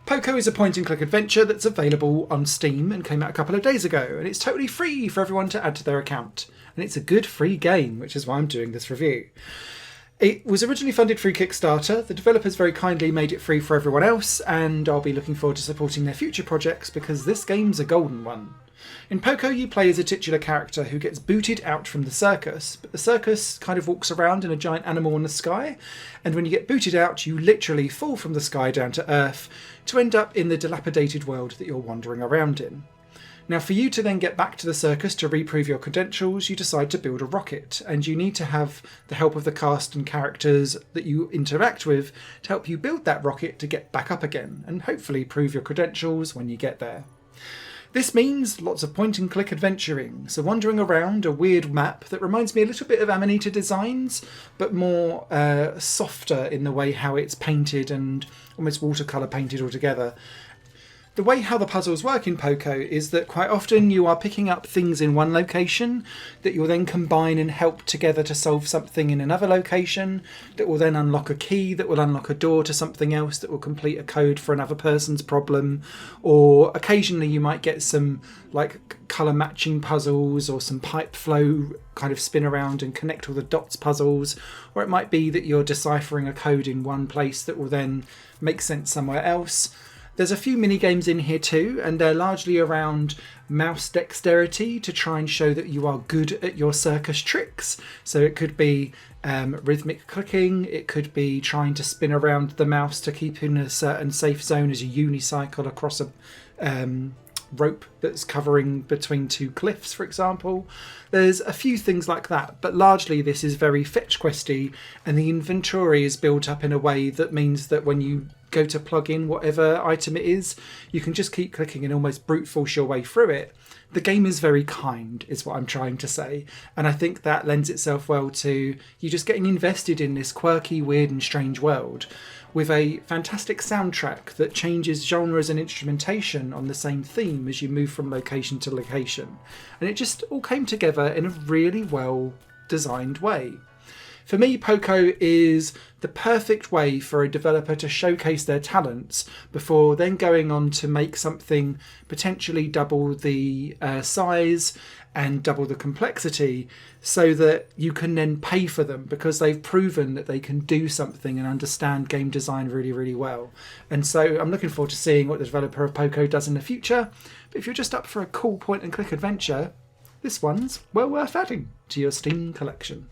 Poco is a point-and-click adventure that's available on Steam and came out a couple of days ago, and it's totally free for everyone to add to their account. And it's a good free game, which is why I'm doing this review. It was originally funded through Kickstarter. The developers very kindly made it free for everyone else, and I'll be looking forward to supporting their future projects because this game's a golden one. In Poco, you play as a titular character who gets booted out from the circus, but the circus kind of walks around in a giant animal in the sky, and when you get booted out, you literally fall from the sky down to Earth to end up in the dilapidated world that you're wandering around in. Now, for you to then get back to the circus to reprove your credentials, you decide to build a rocket, and you need to have the help of the cast and characters that you interact with to help you build that rocket to get back up again, and hopefully prove your credentials when you get there. This means lots of point-and-click adventuring, so wandering around a weird map that reminds me a little bit of Amanita Designs, but more softer in the way how it's painted and almost watercolour painted altogether. The way how the puzzles work in Poco is that quite often you are picking up things in one location that you'll then combine and help together to solve something in another location that will then unlock a key that will unlock a door to something else that will complete a code for another person's problem, or occasionally you might get some like colour matching puzzles or some pipe flow kind of spin around and connect all the dots puzzles, or it might be that you're deciphering a code in one place that will then make sense somewhere else. There's a few mini-games in here too, and they're largely around mouse dexterity to try and show that you are good at your circus tricks. So it could be rhythmic clicking, it could be trying to spin around the mouse to keep in a certain safe zone as you unicycle across a rope that's covering between two cliffs, for example. There's a few things like that, but largely this is very fetch questy, and the inventory is built up in a way that means that when you go to plug in whatever item it is, you can just keep clicking and almost brute force your way through it. The game is very kind, is what I'm trying to say, and I think that lends itself well to you just getting invested in this quirky, weird and strange world, with a fantastic soundtrack that changes genres and instrumentation on the same theme as you move from location to location. And it just all came together in a really well designed way. For me, Poco is the perfect way for a developer to showcase their talents before then going on to make something potentially double the size and double the complexity, so that you can then pay for them because they've proven that they can do something and understand game design really, really well. And so I'm looking forward to seeing what the developer of Poco does in the future. But if you're just up for a cool point-and-click adventure, this one's well worth adding to your Steam collection.